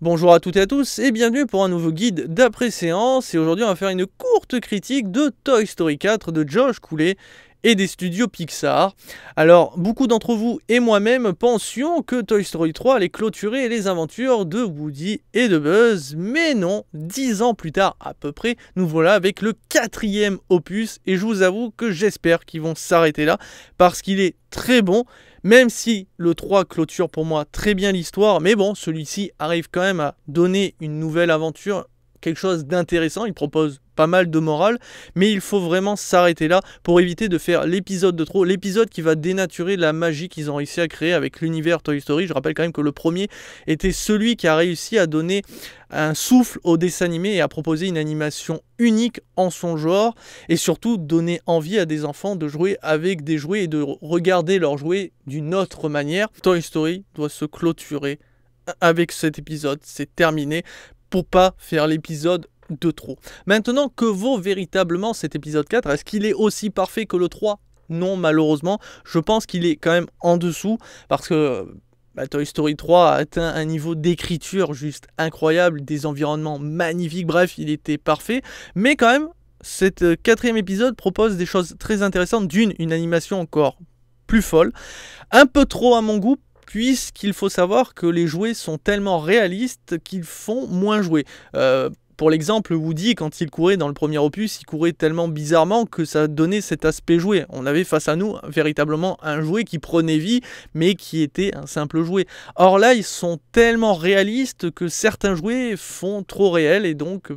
Bonjour à toutes et à tous et bienvenue pour un nouveau guide d'après-séance. Et aujourd'hui on va faire une courte critique de Toy Story 4 de Josh Cooley et des studios Pixar. Alors beaucoup d'entre vous et moi-même pensions que Toy Story 3 allait clôturer les aventures de Woody et de Buzz, mais non, 10 ans plus tard à peu près, nous voilà avec le 4e opus et je vous avoue que j'espère qu'ils vont s'arrêter là parce qu'il est très bon. Même si le 3 clôture pour moi très bien l'histoire, mais bon, celui-ci arrive quand même à donner une nouvelle aventure, quelque chose d'intéressant, il propose pas mal de morale, mais il faut vraiment s'arrêter là pour éviter de faire l'épisode de trop, l'épisode qui va dénaturer la magie qu'ils ont réussi à créer avec l'univers Toy Story. Je rappelle quand même que le premier était celui qui a réussi à donner un souffle au dessin animé et à proposer une animation unique en son genre et surtout donner envie à des enfants de jouer avec des jouets et de regarder leurs jouets d'une autre manière. Toy Story doit se clôturer avec cet épisode, c'est terminé, pour pas faire l'épisode de trop. Maintenant, que vaut véritablement cet épisode 4? Est-ce qu'il est aussi parfait que le 3? Non, malheureusement. Je pense qu'il est quand même en dessous parce que Toy Story 3 a atteint un niveau d'écriture juste incroyable, des environnements magnifiques, bref, il était parfait. Mais quand même, cet 4e épisode propose des choses très intéressantes. Une animation encore plus folle, un peu trop à mon goût, puisqu'il faut savoir que les jouets sont tellement réalistes qu'ils font moins jouer. Pour l'exemple, Woody, quand il courait dans le premier opus, il courait tellement bizarrement que ça donnait cet aspect jouet. On avait face à nous véritablement un jouet qui prenait vie, mais qui était un simple jouet. Or là, ils sont tellement réalistes que certains jouets font trop réel et donc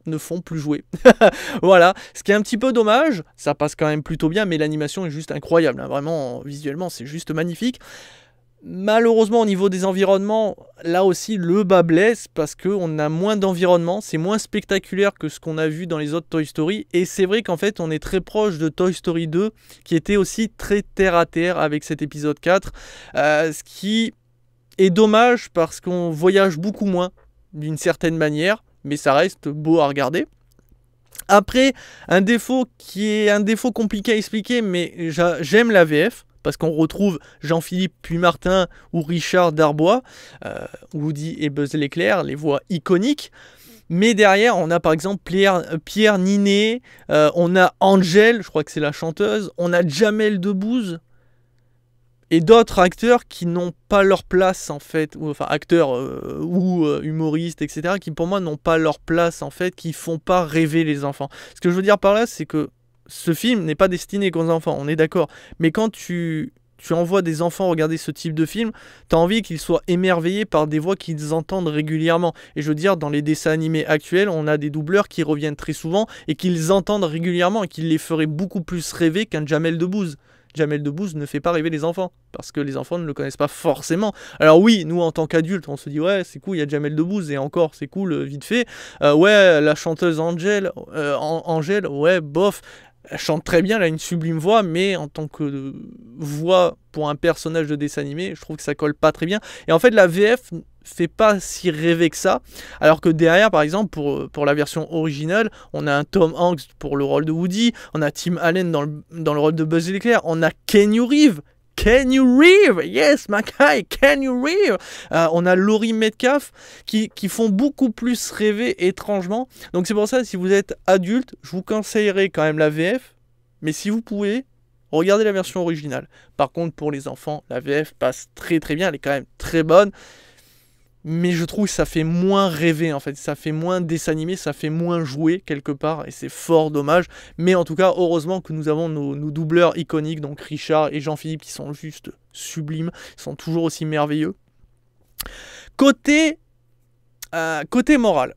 ne font plus jouer. Voilà, ce qui est un petit peu dommage, ça passe quand même plutôt bien, mais l'animation est juste incroyable, hein. Vraiment, visuellement, c'est juste magnifique. Malheureusement au niveau des environnements, là aussi le bas blesse parce qu'on a moins d'environnement, c'est moins spectaculaire que ce qu'on a vu dans les autres Toy Story et c'est vrai qu'en fait on est très proche de Toy Story 2 qui était aussi très terre à terre avec cet épisode 4, ce qui est dommage parce qu'on voyage beaucoup moins d'une certaine manière, mais ça reste beau à regarder. Après, un défaut qui est un défaut compliqué à expliquer, mais j'aime la VF. Parce qu'on retrouve Jean-Philippe Puy-Martin ou Richard Darbois, Woody et Buzz l'éclair, les voix iconiques. Mais derrière, on a par exemple Pierre Ninet, on a Angèle, je crois que c'est la chanteuse, on a Jamel Debbouze, et d'autres acteurs qui n'ont pas leur place en fait, enfin acteurs ou humoristes, etc., qui pour moi n'ont pas leur place en fait, qui font pas rêver les enfants. Ce que je veux dire par là, c'est que ce film n'est pas destiné qu'aux enfants, on est d'accord. Mais quand tu envoies des enfants regarder ce type de film, tu as envie qu'ils soient émerveillés par des voix qu'ils entendent régulièrement. Et je veux dire, dans les dessins animés actuels, on a des doubleurs qui reviennent très souvent et qu'ils entendent régulièrement et qui les feraient beaucoup plus rêver qu'un Jamel Debbouze. Jamel Debbouze ne fait pas rêver les enfants, parce que les enfants ne le connaissent pas forcément. Alors oui, nous en tant qu'adultes, on se dit ouais c'est cool, il y a Jamel Debbouze, et encore c'est cool, vite fait. Ouais, la chanteuse Angèle, ouais bof, elle chante très bien, elle a une sublime voix, mais en tant que voix pour un personnage de dessin animé, je trouve que ça colle pas très bien. Et en fait, la VF fait pas si rêver que ça, alors que derrière, par exemple, pour la version originale, on a un Tom Hanks pour le rôle de Woody, on a Tim Allen dans le rôle de Buzz l'éclair, on a Keanu Reeves. Can you Reeves? Yes, my guy, Can you Reeves? On a Laurie Metcalf qui font beaucoup plus rêver étrangement. Donc c'est pour ça, si vous êtes adulte, je vous conseillerais quand même la VF. Mais si vous pouvez, regardez la version originale. Par contre, pour les enfants, la VF passe très très bien. Elle est quand même très bonne. Mais je trouve que ça fait moins rêver en fait, ça fait moins dessin animé, ça fait moins jouer quelque part et c'est fort dommage. Mais en tout cas, heureusement que nous avons nos doubleurs iconiques, donc Richard et Jean-Philippe qui sont juste sublimes, ils sont toujours aussi merveilleux. Côté moral,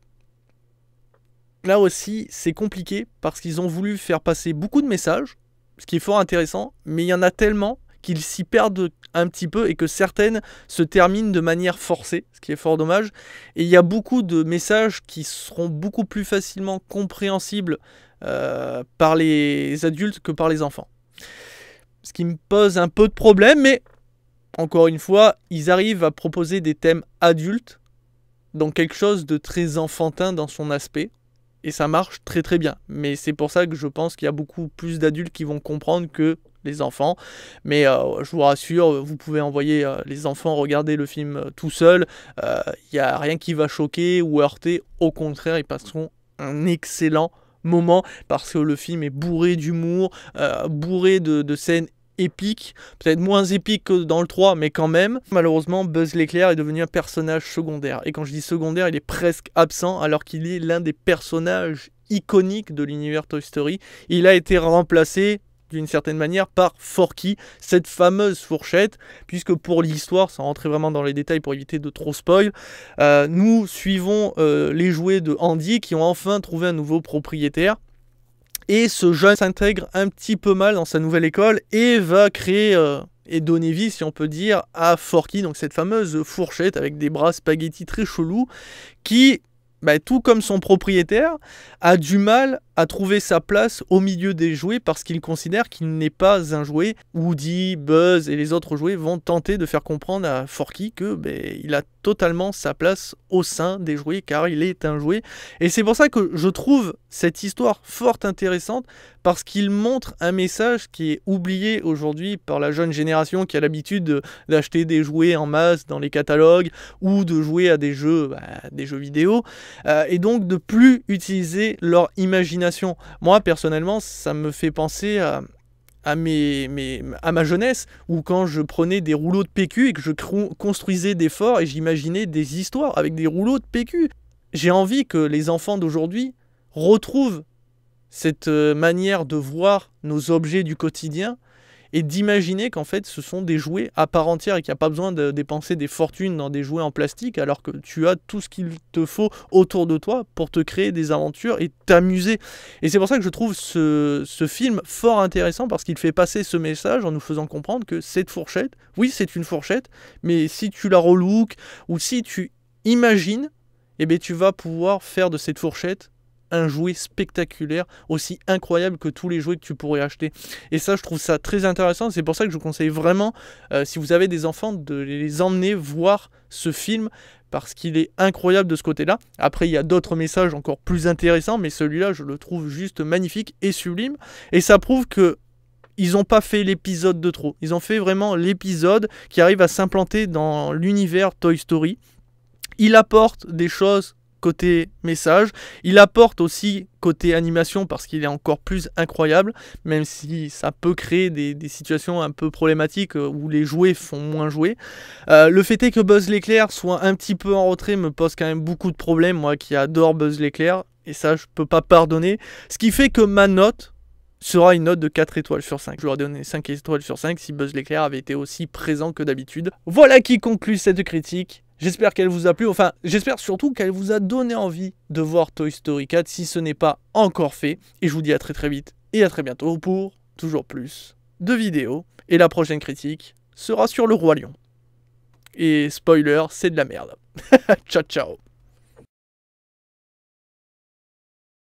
là aussi c'est compliqué parce qu'ils ont voulu faire passer beaucoup de messages, ce qui est fort intéressant, mais il y en a tellement qu'ils s'y perdent un petit peu et que certaines se terminent de manière forcée, ce qui est fort dommage. Et il y a beaucoup de messages qui seront beaucoup plus facilement compréhensibles par les adultes que par les enfants. Ce qui me pose un peu de problème, mais encore une fois, ils arrivent à proposer des thèmes adultes dans quelque chose de très enfantin dans son aspect. Et ça marche très très bien. Mais c'est pour ça que je pense qu'il y a beaucoup plus d'adultes qui vont comprendre que les enfants. Mais je vous rassure, vous pouvez envoyer les enfants regarder le film tout seul. Il n'y a rien qui va choquer ou heurter. Au contraire, ils passeront un excellent moment parce que le film est bourré d'humour, bourré de scènes épiques, peut-être moins épiques que dans le 3, mais quand même. Malheureusement, Buzz l'éclair est devenu un personnage secondaire. Et quand je dis secondaire, il est presque absent alors qu'il est l'un des personnages iconiques de l'univers Toy Story. Il a été remplacé d'une certaine manière par Forky, cette fameuse fourchette, puisque pour l'histoire, sans rentrer vraiment dans les détails pour éviter de trop spoil, nous suivons les jouets de Andy qui ont enfin trouvé un nouveau propriétaire. Et ce jeune s'intègre un petit peu mal dans sa nouvelle école et va créer et donner vie, si on peut dire, à Forky, donc cette fameuse fourchette avec des bras spaghetti très chelous, qui, tout comme son propriétaire, a du mal à trouver sa place au milieu des jouets parce qu'il considère qu'il n'est pas un jouet. Woody, Buzz et les autres jouets vont tenter de faire comprendre à Forky que il a totalement sa place au sein des jouets car il est un jouet. Et c'est pour ça que je trouve cette histoire fort intéressante parce qu'il montre un message qui est oublié aujourd'hui par la jeune génération qui a l'habitude d'acheter des jouets en masse dans les catalogues ou de jouer à des jeux vidéo et donc de plus utiliser leur imagination. Moi personnellement ça me fait penser à ma jeunesse où quand je prenais des rouleaux de PQ et que je construisais des forts et j'imaginais des histoires avec des rouleaux de PQ. J'ai envie que les enfants d'aujourd'hui retrouvent cette manière de voir nos objets du quotidien et d'imaginer qu'en fait ce sont des jouets à part entière et qu'il n'y a pas besoin de dépenser des fortunes dans des jouets en plastique alors que tu as tout ce qu'il te faut autour de toi pour te créer des aventures et t'amuser. Et c'est pour ça que je trouve ce film fort intéressant parce qu'il fait passer ce message en nous faisant comprendre que cette fourchette, oui c'est une fourchette, mais si tu la relook ou si tu imagines, tu vas pouvoir faire de cette fourchette un jouet spectaculaire, aussi incroyable que tous les jouets que tu pourrais acheter. Et ça, je trouve ça très intéressant. C'est pour ça que je vous conseille vraiment, si vous avez des enfants, de les emmener voir ce film, parce qu'il est incroyable de ce côté-là. Après, il y a d'autres messages encore plus intéressants, mais celui-là, je le trouve juste magnifique et sublime. Et ça prouve que ils n'ont pas fait l'épisode de trop. Ils ont fait vraiment l'épisode qui arrive à s'implanter dans l'univers Toy Story. Il apporte des choses côté message, il apporte aussi côté animation parce qu'il est encore plus incroyable, même si ça peut créer des situations un peu problématiques où les jouets font moins jouer. Le fait est que Buzz l'éclair soit un petit peu en retrait me pose quand même beaucoup de problèmes, moi qui adore Buzz l'éclair, et ça je peux pas pardonner, ce qui fait que ma note sera une note de 4 étoiles sur 5. Je leur ai donné 5 étoiles sur 5 si Buzz l'éclair avait été aussi présent que d'habitude. Voilà qui conclut cette critique. J'espère qu'elle vous a plu, enfin j'espère surtout qu'elle vous a donné envie de voir Toy Story 4 si ce n'est pas encore fait. Et je vous dis à très vite et à très bientôt pour toujours plus de vidéos. Et la prochaine critique sera sur le Roi Lion. Et spoiler, c'est de la merde. Ciao ciao.